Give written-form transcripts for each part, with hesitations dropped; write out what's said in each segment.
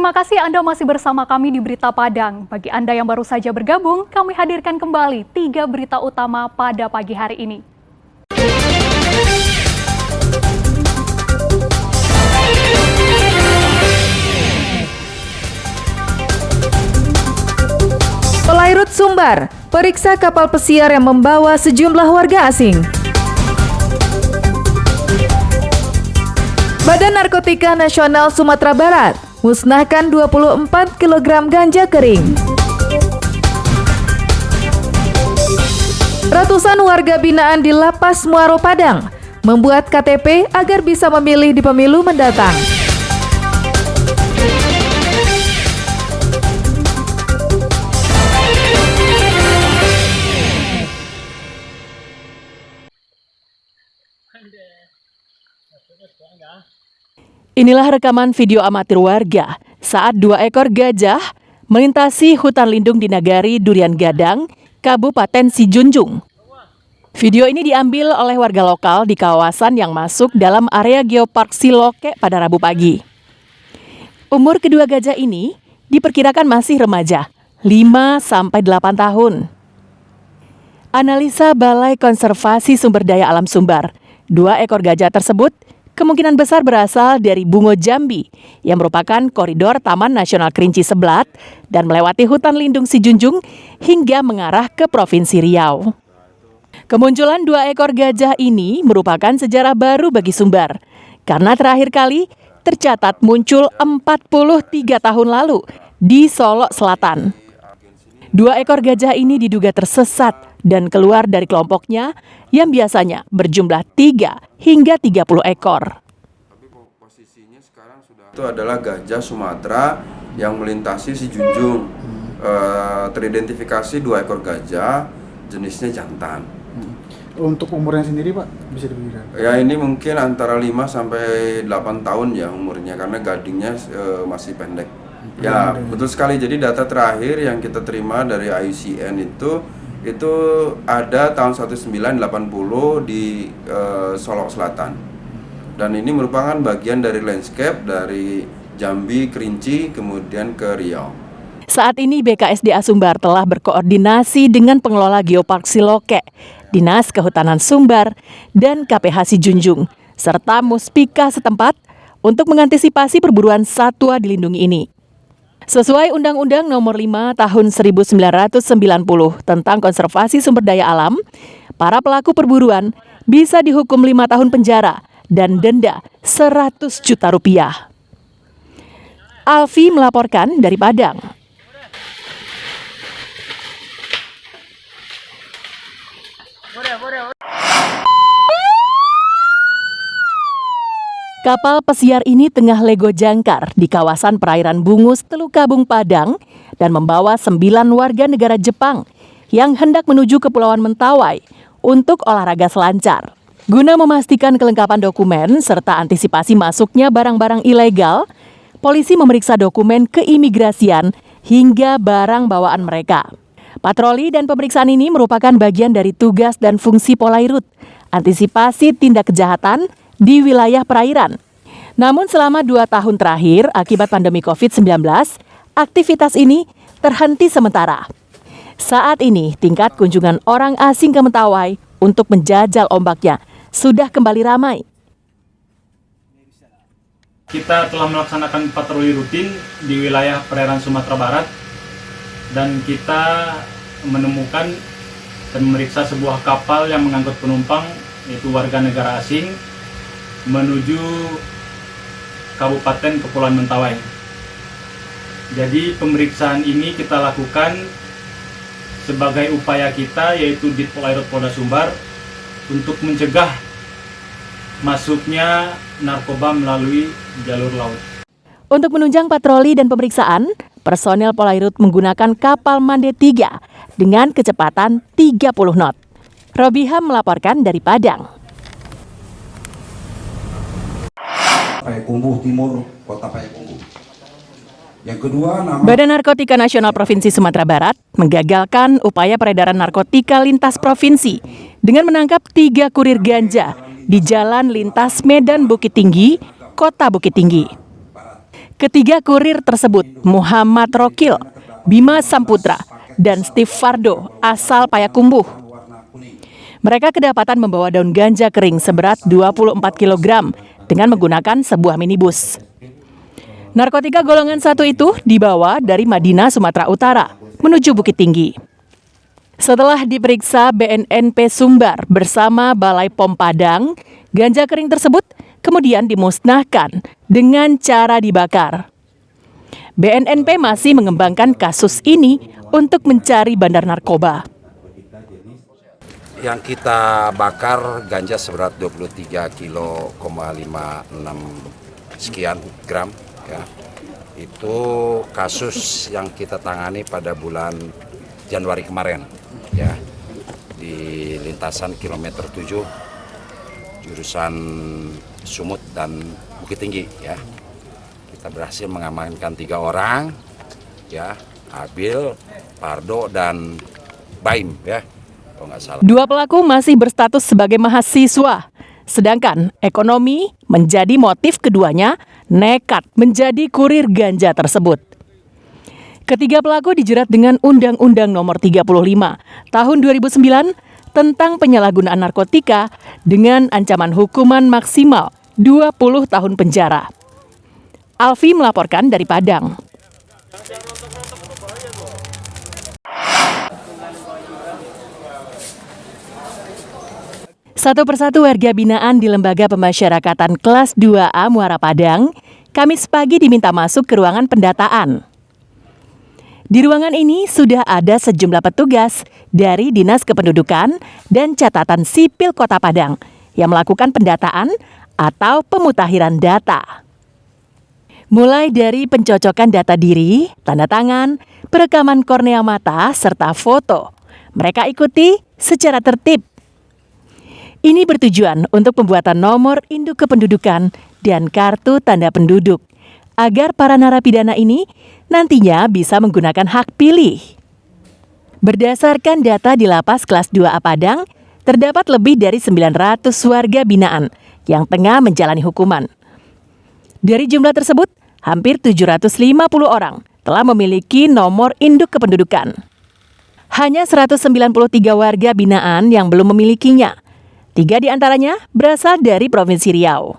Terima kasih Anda masih bersama kami di Berita Padang. Bagi Anda yang baru saja bergabung, kami hadirkan kembali 3 berita utama pada pagi hari ini. Polairut Sumbar, periksa kapal pesiar yang membawa sejumlah warga asing. Badan Narkotika Nasional Sumatera Barat musnahkan 24 kg ganja kering. Ratusan warga binaan di Lapas Muaro Padang membuat KTP agar bisa memilih di pemilu mendatang. Inilah rekaman video amatir warga saat 2 ekor gajah melintasi hutan lindung di Nagari Durian Gadang, Kabupaten Sijunjung. Video ini diambil oleh warga lokal di kawasan yang masuk dalam area Geopark Siloke pada Rabu pagi. Umur kedua gajah ini diperkirakan masih remaja, 5-8 tahun. Analisa Balai Konservasi Sumber Daya Alam Sumbar, 2 ekor gajah tersebut kemungkinan besar berasal dari Bungo Jambi yang merupakan koridor Taman Nasional Kerinci Seblat dan melewati hutan lindung Sijunjung hingga mengarah ke Provinsi Riau. Kemunculan 2 ekor gajah ini merupakan sejarah baru bagi Sumbar karena terakhir kali tercatat muncul 43 tahun lalu di Solok Selatan. 2 ekor gajah ini diduga tersesat dan keluar dari kelompoknya yang biasanya berjumlah 3 hingga 30 ekor. Itu adalah gajah Sumatera yang melintasi Sijunjung. Teridentifikasi 2 ekor gajah, jenisnya jantan. Untuk umurnya sendiri Pak, bisa dibilang? Ya ini mungkin antara 5-8 tahun ya umurnya, karena gadingnya masih pendek. Ya betul sekali, jadi data terakhir yang kita terima dari IUCN itu ada tahun 1980 di Solok Selatan. Dan ini merupakan bagian dari landscape dari Jambi, Kerinci, kemudian ke Riau. Saat ini BKSDA Sumbar telah berkoordinasi dengan pengelola Geopark Siloke, Dinas Kehutanan Sumbar, dan KPH Sijunjung, serta Muspika setempat untuk mengantisipasi perburuan satwa dilindungi ini. Sesuai Undang-Undang Nomor 5 Tahun 1990 tentang Konservasi Sumber Daya Alam, para pelaku perburuan bisa dihukum 5 tahun penjara dan denda 100 juta rupiah. Alfi melaporkan dari Padang. Kapal pesiar ini tengah lego jangkar di kawasan perairan Bungus, Teluk Kabung, Padang dan membawa 9 warga negara Jepang yang hendak menuju Kepulauan Mentawai untuk olahraga selancar. Guna memastikan kelengkapan dokumen serta antisipasi masuknya barang-barang ilegal, polisi memeriksa dokumen keimigrasian hingga barang bawaan mereka. Patroli dan pemeriksaan ini merupakan bagian dari tugas dan fungsi Polairut, antisipasi tindak kejahatan di wilayah perairan. Namun selama 2 tahun terakhir akibat pandemi COVID-19, aktivitas ini terhenti sementara. Saat ini tingkat kunjungan orang asing ke Mentawai untuk menjajal ombaknya sudah kembali ramai. Kita telah melaksanakan patroli rutin di wilayah perairan Sumatera Barat dan kita menemukan dan memeriksa sebuah kapal yang mengangkut penumpang yaitu warga negara asing menuju Kabupaten Kepulauan Mentawai. Jadi pemeriksaan ini kita lakukan sebagai upaya kita yaitu di Polairut Polda Sumbar untuk mencegah masuknya narkoba melalui jalur laut. Untuk menunjang patroli dan pemeriksaan, personel Polairut menggunakan kapal Mande 3 dengan kecepatan 30 knot. Robiham melaporkan dari Padang. Payakumbuh Timur, Kota Payakumbuh. Yang kedua, Badan Narkotika Nasional Provinsi Sumatera Barat menggagalkan upaya peredaran narkotika lintas provinsi dengan menangkap 3 kurir ganja di Jalan Lintas Medan Bukit Tinggi, Kota Bukit Tinggi. Ketiga kurir tersebut, Muhammad Rokil, Bima Samputra, dan Steve Fardo asal Payakumbuh. Mereka kedapatan membawa daun ganja kering seberat 24 kg dengan menggunakan sebuah minibus. Narkotika golongan 1 itu dibawa dari Madinah, Sumatera Utara menuju Bukit Tinggi. Setelah diperiksa BNNP Sumbar bersama Balai POM Padang, ganja kering tersebut kemudian dimusnahkan dengan cara dibakar. BNNP masih mengembangkan kasus ini untuk mencari bandar narkoba. Yang kita bakar ganja seberat 23,56 sekian gram, ya. Itu kasus yang kita tangani pada bulan Januari kemarin, ya, di lintasan kilometer 7 jurusan Sumut dan Bukit Tinggi, ya. Kita berhasil mengamankan 3 orang, ya, Abil, Pardo, dan Baim, ya, kalau nggak salah. 2 pelaku masih berstatus sebagai mahasiswa, sedangkan ekonomi menjadi motif keduanya nekat menjadi kurir ganja tersebut. Ketiga pelaku dijerat dengan Undang-Undang Nomor 35 Tahun 2009 tentang penyalahgunaan narkotika dengan ancaman hukuman maksimal 20 tahun penjara. Alfi melaporkan dari Padang. Satu persatu warga binaan di Lembaga Pemasyarakatan Kelas 2A Muara Padang, Kamis pagi diminta masuk ke ruangan pendataan. Di ruangan ini sudah ada sejumlah petugas dari Dinas Kependudukan dan Catatan Sipil Kota Padang yang melakukan pendataan atau pemutakhiran data. Mulai dari pencocokan data diri, tanda tangan, perekaman kornea mata, serta foto. Mereka ikuti secara tertib. Ini bertujuan untuk pembuatan nomor induk kependudukan dan kartu tanda penduduk, agar para narapidana ini nantinya bisa menggunakan hak pilih. Berdasarkan data di Lapas Kelas 2A Padang, terdapat lebih dari 900 warga binaan yang tengah menjalani hukuman. Dari jumlah tersebut, hampir 750 orang telah memiliki nomor induk kependudukan. Hanya 193 warga binaan yang belum memilikinya. 3 di antaranya berasal dari Provinsi Riau.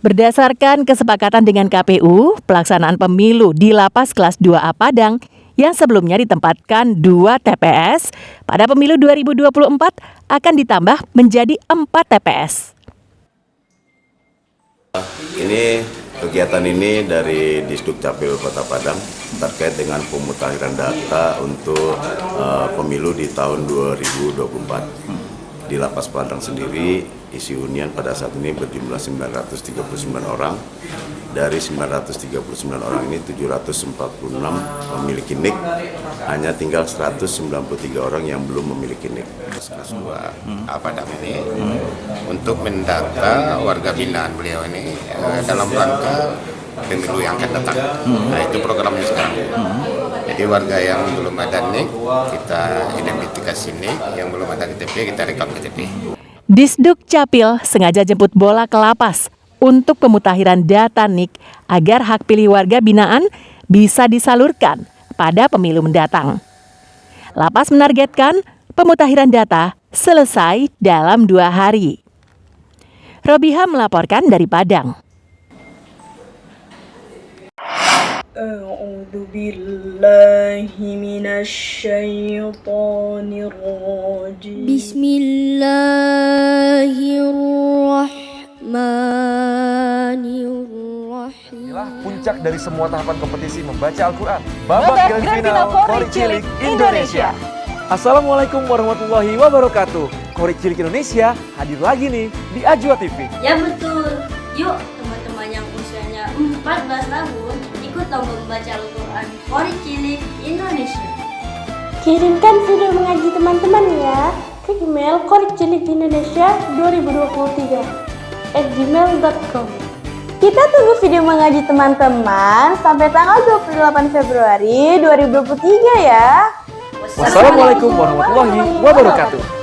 Berdasarkan kesepakatan dengan KPU, pelaksanaan pemilu di Lapas Kelas 2A Padang yang sebelumnya ditempatkan 2 TPS, pada pemilu 2024 akan ditambah menjadi 4 TPS. Ini kegiatan ini dari Disduk Capil Kota Padang terkait dengan pemutakhiran data untuk pemilu di tahun 2024. Di Lapas Padang sendiri, isi hunian pada saat ini berjumlah 939 orang. Dari 939 orang ini 746 memiliki NIK, hanya tinggal 193 orang yang belum memiliki NIK. Kelas 2A Padang ini untuk mendata warga binaan beliau ini dalam rangka pemilu yang akan datang. Nah, itu programnya sekarang. Jadi warga yang belum ada NIK, kita identifikasi NIK, yang belum ada KTP, kita rekam KTP. Disduk Capil sengaja jemput bola ke lapas untuk pemutakhiran data NIK agar hak pilih warga binaan bisa disalurkan pada pemilu mendatang. Lapas menargetkan pemutakhiran data selesai dalam 2 hari. Robiha melaporkan dari Padang. A'udzu billahi minasyaitonir rajim. Bismillahirrahmanirrahim. Inilah puncak dari semua tahapan kompetisi membaca Al-Quran. Babak Grand Final Qorik Cilik Indonesia. Assalamualaikum warahmatullahi wabarakatuh. Qorik Cilik Indonesia hadir lagi nih di Ajwa TV. Ya betul. Yuk teman-teman yang usianya 14 tahun ikut lomba membaca Al-Quran Qorik Cilik Indonesia. Kirimkan video mengaji teman-teman ya ke email qorikcilik-indonesia2023@gmail.com. Kita tunggu video mengaji teman-teman sampai tanggal 28 Februari 2023 ya. Wassalamualaikum warahmatullahi wabarakatuh.